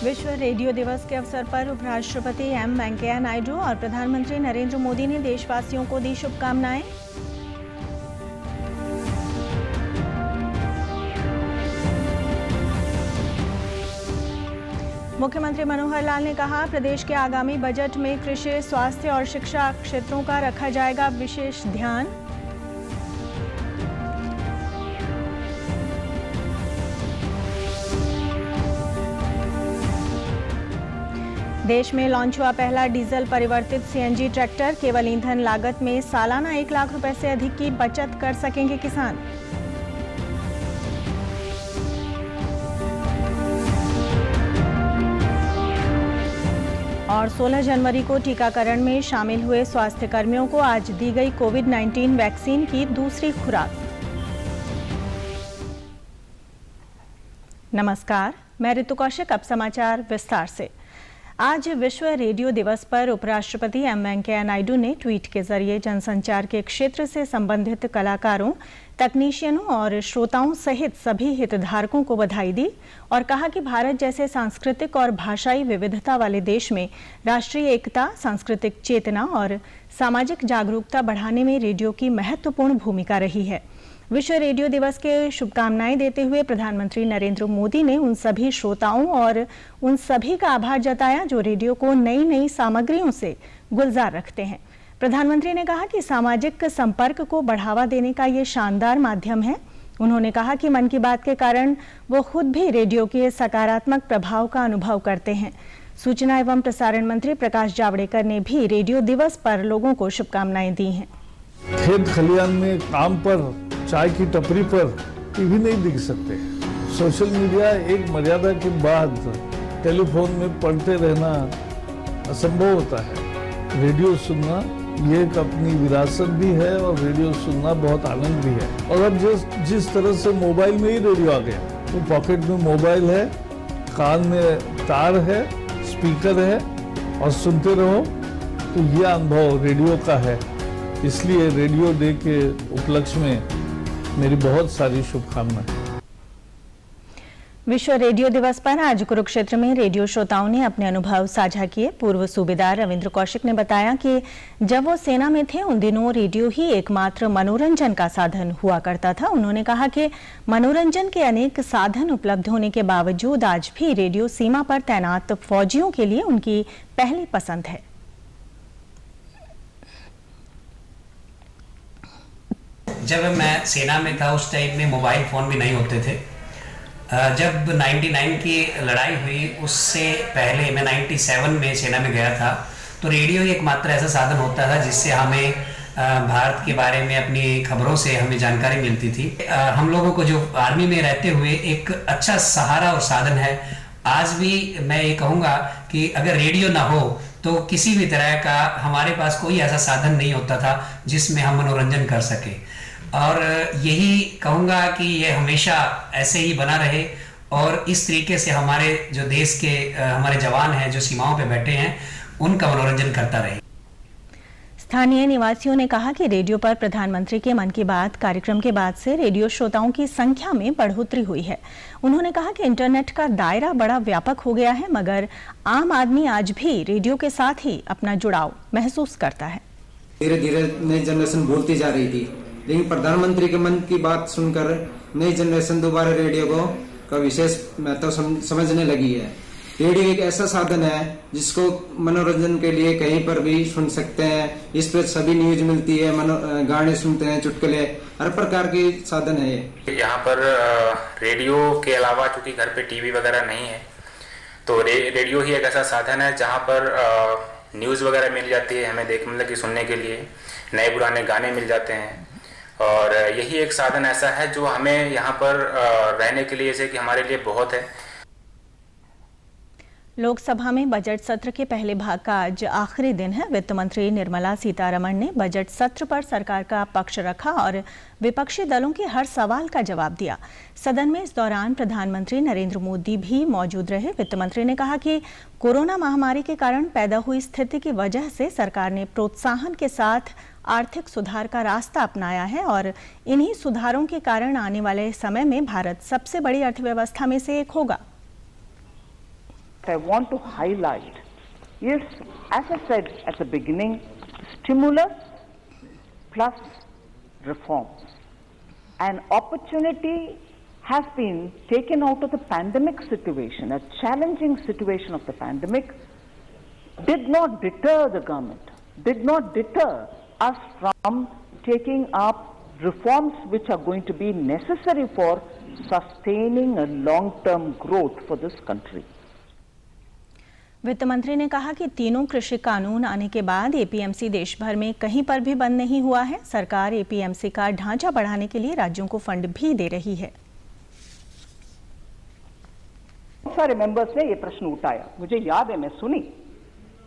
विश्व रेडियो दिवस के अवसर पर उपराष्ट्रपति एम वेंकैया नायडू और प्रधानमंत्री नरेंद्र मोदी ने देशवासियों को दी शुभकामनाएं। मुख्यमंत्री मनोहर लाल ने कहा, प्रदेश के आगामी बजट में कृषि, स्वास्थ्य और शिक्षा क्षेत्रों का रखा जाएगा विशेष ध्यान। देश में लॉन्च हुआ पहला डीजल परिवर्तित सीएनजी ट्रैक्टर। केवल ईंधन लागत में सालाना 1 लाख रुपए से अधिक की बचत कर सकेंगे किसान। और 16 जनवरी को टीकाकरण में शामिल हुए स्वास्थ्य कर्मियों को आज दी गई कोविड-19 वैक्सीन की दूसरी खुराक। नमस्कार, मैं ऋतु कौशिक। अब समाचार विस्तार से। आज विश्व रेडियो दिवस पर उपराष्ट्रपति एम वेंकैया नायडू ने ट्वीट के जरिए जनसंचार के क्षेत्र से संबंधित कलाकारों, तकनीशियनों और श्रोताओं सहित सभी हितधारकों को बधाई दी और कहा कि भारत जैसे सांस्कृतिक और भाषाई विविधता वाले देश में राष्ट्रीय एकता, सांस्कृतिक चेतना और सामाजिक जागरूकता बढ़ाने में रेडियो की महत्वपूर्ण भूमिका रही है। विश्व रेडियो दिवस के शुभकामनाएं देते हुए प्रधानमंत्री नरेंद्र मोदी ने उन सभी श्रोताओं और उन सभी का आभार जताया जो रेडियो को नई नई सामग्रियों से गुलजार रखते हैं। प्रधानमंत्री ने कहा कि सामाजिक संपर्क को बढ़ावा देने का ये शानदार माध्यम है। उन्होंने कहा कि मन की बात के कारण वो खुद भी रेडियो के सकारात्मक प्रभाव का अनुभव करते हैं। सूचना एवं प्रसारण मंत्री प्रकाश जावड़ेकर ने भी रेडियो दिवस पर लोगों को शुभकामनाएं दी हैं। खेत खलियान में काम पर, चाय की टपरी पर टीवी नहीं दिख सकते। सोशल मीडिया एक मर्यादा के बाद टेलीफोन में पढ़ते रहना असंभव होता है। रेडियो सुनना ये एक अपनी विरासत भी है और रेडियो सुनना बहुत आनंद भी है। और अब जिस तरह से मोबाइल में ही रेडियो आ गया, तो पॉकेट में मोबाइल है, कान में तार है, स्पीकर है और सुनते रहो, तो ये अनुभव रेडियो का है। इसलिए रेडियो डे के उपलक्ष्य में मेरी बहुत सारी शुभकामनाएं। विश्व रेडियो दिवस पर आज कुरुक्षेत्र में रेडियो श्रोताओं ने अपने अनुभव साझा किए। पूर्व सूबेदार रविंद्र कौशिक ने बताया कि जब वो सेना में थे उन दिनों रेडियो ही एकमात्र मनोरंजन का साधन हुआ करता था। उन्होंने कहा कि मनोरंजन के अनेक साधन उपलब्ध होने के बावजूद आज भी रेडियो सीमा पर तैनात फौजियों के लिए उनकी पहली पसंद है। जब मैं सेना में था उस टाइम में मोबाइल फ़ोन भी नहीं होते थे। जब 99 की लड़ाई हुई उससे पहले मैं 97 में सेना में गया था, तो रेडियो ही एकमात्र ऐसा साधन होता था जिससे हमें भारत के बारे में, अपनी खबरों से हमें जानकारी मिलती थी। हम लोगों को जो आर्मी में रहते हुए एक अच्छा सहारा और साधन है। आज भी मैं ये कहूँगा कि अगर रेडियो ना हो तो किसी भी तरह का हमारे पास कोई ऐसा साधन नहीं होता था जिसमें हम मनोरंजन कर सके। और यही कहूँगा कि ये हमेशा ऐसे ही बना रहे और इस तरीके से हमारे जो देश के हमारे जवान हैं जो सीमाओं पे बैठे हैं उनका मनोरंजन करता रहे। स्थानीय निवासियों ने कहा कि रेडियो पर प्रधानमंत्री के मन की बात कार्यक्रम के बाद से रेडियो श्रोताओं की संख्या में बढ़ोतरी हुई है। उन्होंने कहा कि इंटरनेट का दायरा बड़ा व्यापक हो गया है, मगर आम आदमी आज भी रेडियो के साथ ही अपना जुड़ाव महसूस करता है। धीरे धीरे नई जनरेशन भूलती जा रही थी, लेकिन प्रधानमंत्री के मन की बात सुनकर नई जनरेशन दोबारा रेडियो का विशेष महत्व समझने लगी है। रेडियो एक ऐसा साधन है जिसको मनोरंजन के लिए कहीं पर भी सुन सकते हैं। इस पर सभी न्यूज मिलती है, गाने सुनते हैं, चुटकुले, हर प्रकार के साधन है। यहाँ पर रेडियो के अलावा चूंकि घर पे टीवी वगैरह नहीं है, तो रेडियो ही एक ऐसा साधन है जहाँ पर न्यूज वगैरह मिल जाती है हमें मतलब कि सुनने के लिए, नए पुराने गाने मिल जाते हैं। और यही एक साधन ऐसा है जो हमें यहाँ पर रहने के लिए जैसे कि हमारे लिए बहुत है। लोकसभा में बजट सत्र के पहले भाग का आज आखिरी दिन है। वित्त मंत्री निर्मला सीतारमण ने बजट सत्र पर सरकार का पक्ष रखा और विपक्षी दलों के हर सवाल का जवाब दिया। सदन में इस दौरान प्रधानमंत्री नरेंद्र मोदी भी मौजूद रहे। वित्त मंत्री ने कहा कि कोरोना महामारी के कारण पैदा हुई स्थिति की वजह से सरकार ने प्रोत्साहन के साथ आर्थिक सुधार का रास्ता अपनाया है और इन्हीं सुधारों के कारण आने वाले समय में भारत सबसे बड़ी अर्थव्यवस्था में से एक होगा। I want to highlight is, as I said at the beginning, stimulus plus reforms. An opportunity has been taken out of the pandemic situation, a challenging situation of the pandemic, did not deter the government, did not deter us from taking up reforms which are going to be necessary for sustaining a long-term growth for this country. वित्त मंत्री ने कहा कि तीनों कृषि कानून आने के बाद एपीएमसी देश भर में कहीं पर भी बंद नहीं हुआ है। सरकार एपीएमसी का ढांचा बढ़ाने के लिए राज्यों को फंड भी दे रही है। बहुत सारे मेंबर्स ने ये प्रश्न उठाया, मुझे याद है मैं सुनी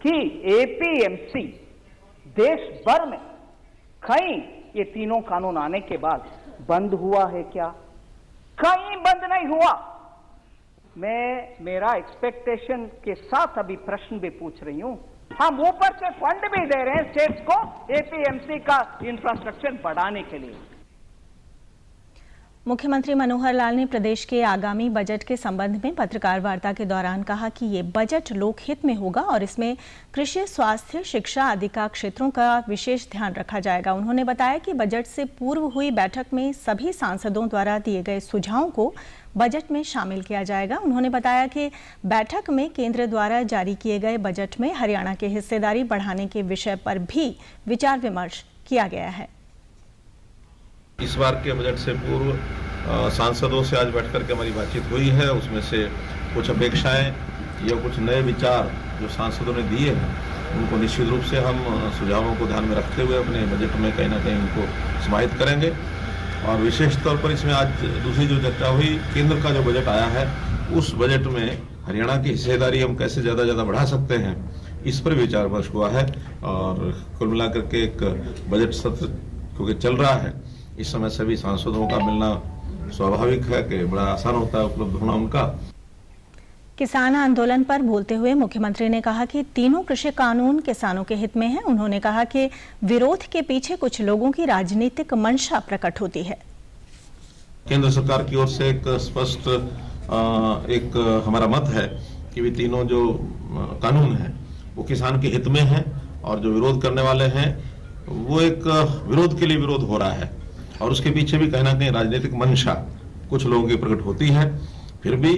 कि एपीएमसी देश भर में कहीं ये तीनों कानून आने के बाद बंद हुआ है क्या? कहीं बंद नहीं हुआ। मैं मेरा एक्सपेक्टेशन के साथ अभी प्रश्न भी पूछ रही हूं। हम ऊपर से फंड भी दे रहे हैं स्टेट्स को एपीएमसी का इंफ्रास्ट्रक्चर बढ़ाने के लिए। मुख्यमंत्री मनोहर लाल ने प्रदेश के आगामी बजट के संबंध में पत्रकार वार्ता के दौरान कहा कि ये बजट लोकहित में होगा और इसमें कृषि, स्वास्थ्य, शिक्षा आदि का क्षेत्रों का विशेष ध्यान रखा जाएगा। उन्होंने बताया कि बजट से पूर्व हुई बैठक में सभी सांसदों द्वारा दिए गए सुझावों को बजट में शामिल किया जाएगा। उन्होंने बताया कि बैठक में केंद्र द्वारा जारी किए गए बजट में हरियाणा की हिस्सेदारी बढ़ाने के विषय पर भी विचार विमर्श किया गया है। इस बार के बजट से पूर्व सांसदों से आज बैठ करके हमारी बातचीत हुई है। उसमें से कुछ अपेक्षाएं या कुछ नए विचार जो सांसदों ने दिए हैं उनको निश्चित रूप से हम सुझावों को ध्यान में रखते हुए अपने बजट में कहीं ना कहीं उनको समाहित करेंगे। और विशेष तौर पर इसमें आज दूसरी जो चर्चा हुई, केंद्र का जो बजट आया है उस बजट में हरियाणा की हिस्सेदारी हम कैसे ज़्यादा बढ़ा सकते हैं, इस पर विचार विमर्श हुआ है। और कुल मिलाकर के एक बजट सत्र क्योंकि चल रहा है, इस समय सभी सांसदों का मिलना स्वाभाविक है कि बड़ा आसान होता है उपलब्ध होना उनका। किसान आंदोलन पर बोलते हुए मुख्यमंत्री ने कहा कि तीनों कृषि कानून किसानों के हित में हैं। उन्होंने कहा कि विरोध के पीछे कुछ लोगों की राजनीतिक मंशा प्रकट होती है। केंद्र सरकार की ओर से एक स्पष्ट एक हमारा मत है कि वे तीनों जो कानून हैं वो किसान के हित में हैं और जो विरोध करने वाले हैं वो एक विरोध के लिए विरोध हो रहा है और उसके पीछे भी कहीं ना कहीं राजनीतिक मंशा कुछ लोगों की प्रकट होती है। फिर भी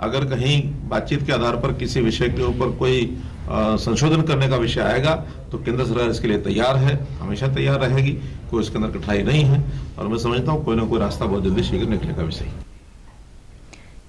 अगर कहीं बातचीत के आधार पर किसी विषय के ऊपर कोई संशोधन करने का विषय आएगा तो केंद्र सरकार इसके लिए तैयार है, हमेशा तैयार रहेगी, कोई इसके अंदर कठिनाई नहीं है और मैं समझता हूँ कोई ना कोई रास्ता बहुत जल्दी शीघ्र निकलेगा विषय।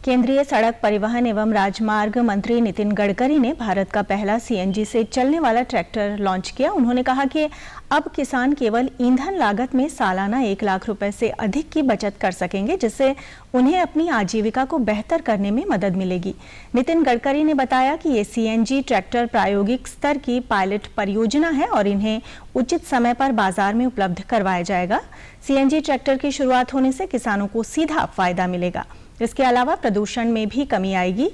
केंद्रीय सड़क परिवहन एवं राजमार्ग मंत्री नितिन गडकरी ने भारत का पहला सीएनजी से चलने वाला ट्रैक्टर लॉन्च किया। उन्होंने कहा कि अब किसान केवल ईंधन लागत में सालाना 1 लाख रुपए से अधिक की बचत कर सकेंगे, जिससे उन्हें अपनी आजीविका को बेहतर करने में मदद मिलेगी। नितिन गडकरी ने बताया कि ये सीएनजी ट्रैक्टर प्रायोगिक स्तर की पायलट परियोजना है और इन्हें उचित समय पर बाजार में उपलब्ध करवाया जाएगा। सीएनजी ट्रैक्टर की शुरुआत होने से किसानों को सीधा फायदा मिलेगा। इसके अलावा प्रदूषण में भी कमी आएगी।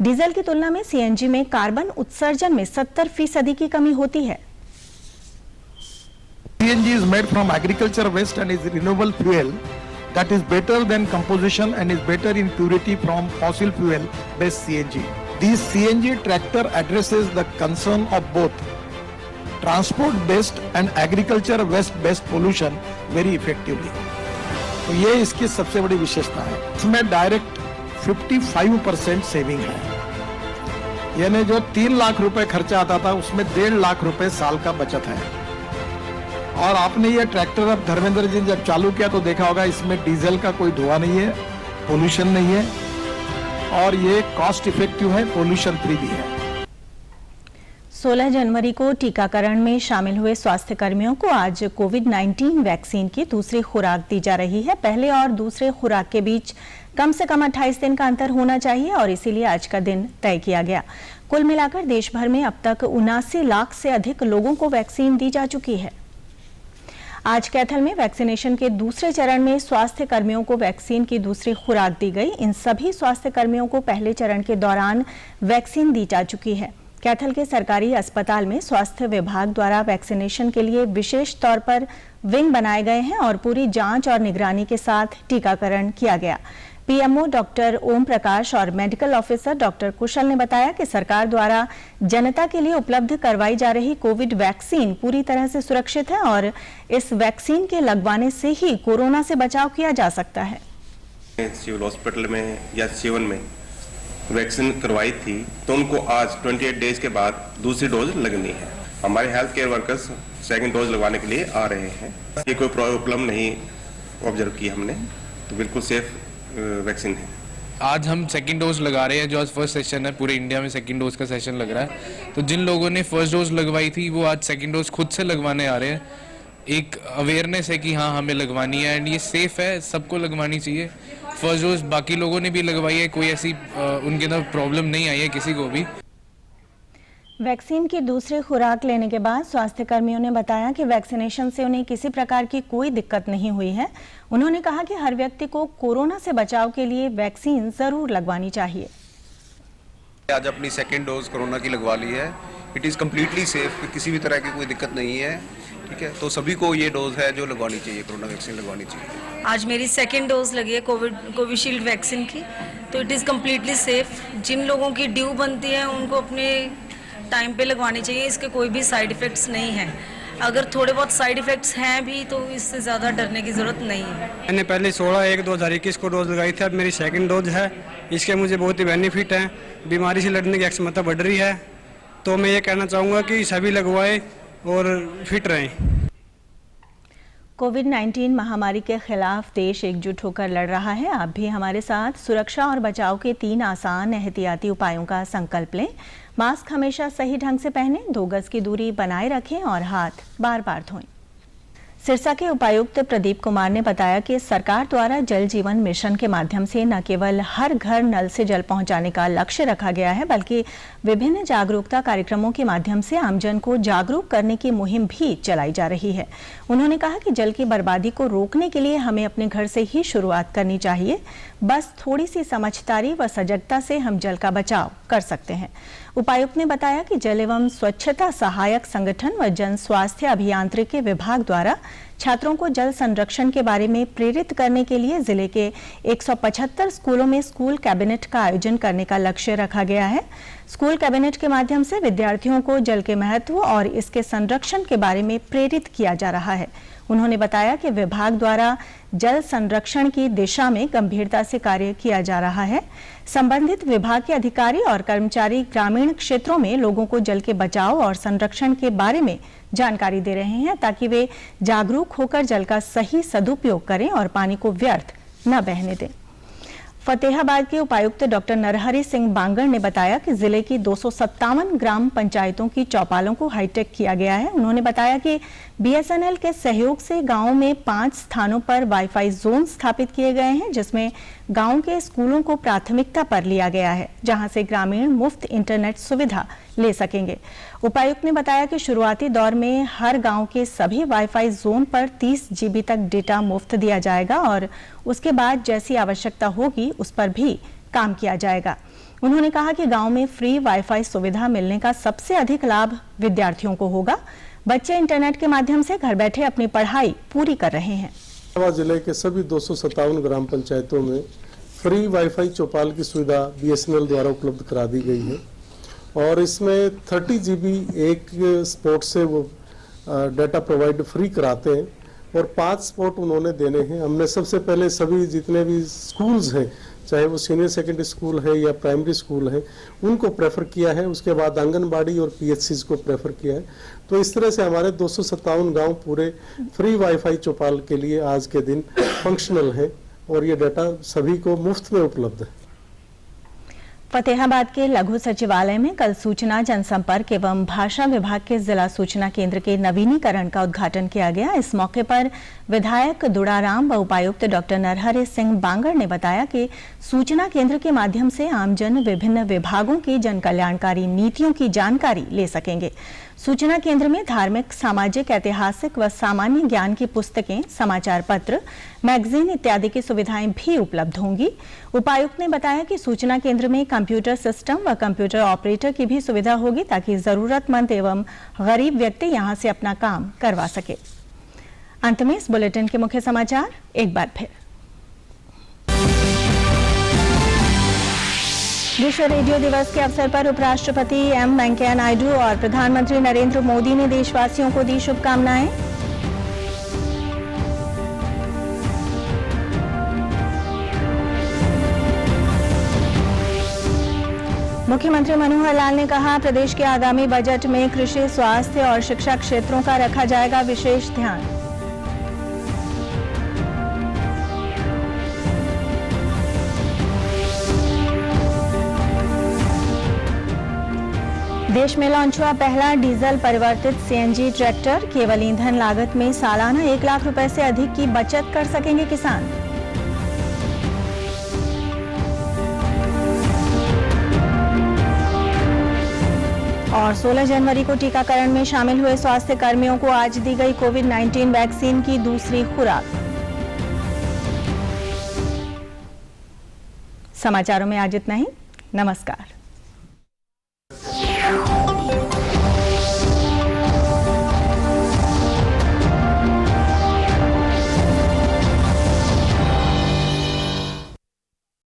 डीजल की तुलना में सीएनजी में कार्बन उत्सर्जन में 70% की कमी होती है। CNG is made from agriculture waste and is renewable fuel that is better than composition and is better in purity from fossil fuel based CNG. This CNG tractor addresses the concern of both transport based and agriculture waste based pollution very effectively. तो ये इसकी सबसे बड़ी विशेषता है। इसमें direct 55% saving है, यानी जो 3 लाख रुपए खर्चा आता था उसमें 1.5 लाख रुपए साल का बचत है। और आपने ये ट्रैक्टर अब धर्मेंद्र जी जब चालू किया तो देखा होगा इसमें डीजल का कोई धुआं नहीं है, पोल्यूशन नहीं है और ये कॉस्ट इफेक्टिव है, पोल्यूशन फ्री भी है। 16 जनवरी को टीकाकरण में शामिल हुए स्वास्थ्य कर्मियों को आज कोविड-19 वैक्सीन की दूसरी खुराक दी जा रही है। पहले और दूसरे खुराक के बीच कम से कम 28 दिन का अंतर होना चाहिए और इसीलिए आज का दिन तय किया गया। कुल मिलाकर देश भर में अब तक 79 लाख से अधिक लोगों को वैक्सीन दी जा चुकी है। आज कैथल में वैक्सीनेशन के दूसरे चरण में स्वास्थ्य कर्मियों को वैक्सीन की दूसरी खुराक दी गई। इन सभी स्वास्थ्य कर्मियों को पहले चरण के दौरान वैक्सीन दी जा चुकी है। कैथल के सरकारी अस्पताल में स्वास्थ्य विभाग द्वारा वैक्सीनेशन के लिए विशेष तौर पर विंग बनाए गए हैं और पूरी जांच और निगरानी के साथ टीकाकरण किया गया। पीएमओ डॉक्टर ओम प्रकाश और मेडिकल ऑफिसर डॉक्टर कुशल ने बताया कि सरकार द्वारा जनता के लिए उपलब्ध करवाई जा रही कोविड वैक्सीन पूरी तरह से सुरक्षित है और इस वैक्सीन के लगवाने से ही कोरोना से बचाव किया जा सकता है। सिविल हॉस्पिटल में या सीवन में वैक्सीन करवाई थी तो उनको आज 28 डेज के बाद दूसरी डोज लगनी है। हमारे health care workers second dose लगवाने के लिए आ रहे हैं। ये कोई प्रॉब्लम नहीं ऑब्जर्व की हमने, तो बिल्कुल सेफ वैक्सीन है। आज हम सेकंड डोज लगा रहे हैं, जो आज फर्स्ट सेशन है, पूरे इंडिया में सेकंड डोज का सेशन लग रहा है। तो जिन लोगों ने फर्स्ट डोज लगवाई थी वो आज सेकंड डोज खुद से लगवाने आ रहे हैं। एक अवेयरनेस है कि हाँ हमें लगवानी है एंड ये सेफ है, सबको लगवानी चाहिए। फर्स्ट डोज बाकी लोगों ने भी लगवाई है, कोई ऐसी उनके अंदर प्रॉब्लम नहीं आई है किसी को भी। वैक्सीन की दूसरी खुराक लेने के बाद स्वास्थ्य कर्मियों ने बताया कि वैक्सीनेशन से उन्हें किसी प्रकार की कोई दिक्कत नहीं हुई है। उन्होंने कहा कि हर व्यक्ति को कोरोना से बचाव के लिए वैक्सीन जरूर लगवानी चाहिए। आज अपनी सेकेंड डोज कोरोना की लगवा ली है। इट इज़ कम्प्लीटली सेफ, किसी भी तरह की कोई दिक्कत नहीं है। ठीक है, तो सभी को ये डोज है जो लगवानी चाहिए, कोरोना वैक्सीन लगवानी चाहिए। आज मेरी सेकेंड डोज लगी है कोविशील्ड वैक्सीन की, तो इट इज़ कम्प्लीटली सेफ। जिन लोगों की ड्यू बनती है उनको अपने टाइम पे लगवानी चाहिए। इसके कोई भी साइड इफ़ेक्ट्स नहीं हैं। अगर थोड़े बहुत साइड इफ़ेक्ट्स हैं भी तो इससे ज़्यादा डरने की ज़रूरत नहीं है। मैंने पहले 16/1/2021 को डोज लगाई थी, अब मेरी सेकंड डोज है। इसके मुझे बहुत ही बेनिफिट हैं, बीमारी से लड़ने की क्षमता बढ़ रही है। तो मैं ये कहना चाहूँगा कि सभी लगवाएं और फिट रहें। कोविड-19 महामारी के खिलाफ देश एकजुट होकर लड़ रहा है। आप भी हमारे साथ सुरक्षा और बचाव के 3 आसान एहतियाती उपायों का संकल्प लें। मास्क हमेशा सही ढंग से पहनें, 2 गज की दूरी बनाए रखें और हाथ बार-बार धोएं। सिरसा के उपायुक्त प्रदीप कुमार ने बताया कि सरकार द्वारा जल जीवन मिशन के माध्यम से न केवल हर घर नल से जल पहुंचाने का लक्ष्य रखा गया है, बल्कि विभिन्न जागरूकता कार्यक्रमों के माध्यम से आमजन को जागरूक करने की मुहिम भी चलाई जा रही है। उन्होंने कहा कि जल की बर्बादी को रोकने के लिए हमें अपने घर से ही शुरुआत करनी चाहिए। बस थोड़ी सी समझदारी व सजगता से हम जल का बचाव कर सकते हैं। उपायुक्त ने बताया कि जल एवं स्वच्छता सहायक संगठन व जन स्वास्थ्य अभियांत्रिकी विभाग द्वारा छात्रों को जल संरक्षण के बारे में प्रेरित करने के लिए जिले के 175 स्कूलों में स्कूल कैबिनेट का आयोजन करने का लक्ष्य रखा गया है। स्कूल कैबिनेट के माध्यम से विद्यार्थियों को जल के महत्व और इसके संरक्षण के बारे में प्रेरित किया जा रहा है। उन्होंने बताया कि विभाग द्वारा जल संरक्षण की दिशा में गंभीरता से कार्य किया जा रहा है। संबंधित विभाग के अधिकारी और कर्मचारी ग्रामीण क्षेत्रों में लोगों को जल के बचाव और संरक्षण के बारे में जानकारी दे रहे हैं, ताकि वे जागरूक होकर जल का सही सदुपयोग करें और पानी को व्यर्थ न बहने दें। फतेहाबाद के उपायुक्त डॉक्टर नरहरि सिंह बांगड़ ने बताया कि जिले की 257 ग्राम पंचायतों की चौपालों को हाईटेक किया गया है। उन्होंने बताया कि बीएसएनएल के सहयोग से गांव में 5 स्थानों पर वाईफाई जोन स्थापित किए गए हैं, जिसमें गांव के स्कूलों को प्राथमिकता पर लिया गया है, जहां से ग्रामीण मुफ्त इंटरनेट सुविधा ले सकेंगे। उपायुक्त ने बताया कि शुरुआती दौर में हर गांव के सभी वाईफाई जोन पर 30 GB तक डेटा मुफ्त दिया जाएगा और उसके बाद जैसी आवश्यकता होगी उस पर भी काम किया जाएगा। उन्होंने कहा कि गांव में फ्री वाईफाई सुविधा मिलने का सबसे अधिक लाभ विद्यार्थियों को होगा। बच्चे इंटरनेट के माध्यम से घर बैठे अपनी पढ़ाई पूरी कर रहे हैं। जिले के सभी 257 ग्राम पंचायतों में फ्री वाईफाई चौपाल की सुविधा बीएसएनएल द्वारा उपलब्ध करा दी गई है और इसमें 30 GB एक स्पॉट से वो डाटा प्रोवाइड फ्री कराते हैं और 5 स्पॉट उन्होंने देने हैं। हमने सबसे पहले सभी जितने भी स्कूल्स हैं, चाहे वो सीनियर सेकेंडरी स्कूल है या प्राइमरी स्कूल है, उनको प्रेफर किया है। उसके बाद आंगनबाड़ी और पीएचसीज को प्रेफर किया है। तो इस तरह से हमारे 257 गांव पूरे फ्री वाईफाई चौपाल के लिए आज के दिन फंक्शनल है और ये डाटा सभी को मुफ्त में उपलब्ध है। फतेहाबाद के लघु सचिवालय में कल सूचना जनसंपर्क एवं भाषा विभाग के जिला सूचना केंद्र के नवीनीकरण का उद्घाटन किया गया। इस मौके पर विधायक दुड़ाराम व उपायुक्त डॉक्टर नरहरि सिंह बांगड़ ने बताया कि सूचना केंद्र के माध्यम से आमजन विभिन्न विभागों की जन कल्याणकारी नीतियों की जानकारी ले सकेंगे। सूचना केंद्र में धार्मिक, सामाजिक, ऐतिहासिक व सामान्य ज्ञान की पुस्तकें, समाचार पत्र, मैगजीन इत्यादि की सुविधाएं भी उपलब्ध होंगी। उपायुक्त ने बताया कि सूचना केंद्र में कंप्यूटर सिस्टम व कंप्यूटर ऑपरेटर की भी सुविधा होगी, ताकि जरूरतमंद एवं गरीब व्यक्ति यहां से अपना काम करवा सके। अंत में इस बुलेटिन के मुख्य समाचार एक बार फिर। विश्व रेडियो दिवस के अवसर पर उपराष्ट्रपति एम वेंकैया नायडू और प्रधानमंत्री नरेंद्र मोदी ने देशवासियों को दी शुभकामनाएं। मुख्यमंत्री मनोहर लाल ने कहा, प्रदेश के आगामी बजट में कृषि, स्वास्थ्य और शिक्षा क्षेत्रों का रखा जाएगा विशेष ध्यान। देश में लॉन्च हुआ पहला डीजल परिवर्तित सीएनजी ट्रैक्टर। केवल ईंधन लागत में सालाना 1 लाख रुपए से अधिक की बचत कर सकेंगे किसान। और 16 जनवरी को टीकाकरण में शामिल हुए स्वास्थ्य कर्मियों को आज दी गई कोविड-19 वैक्सीन की दूसरी खुराक। समाचारों में आज इतना ही। नमस्कार।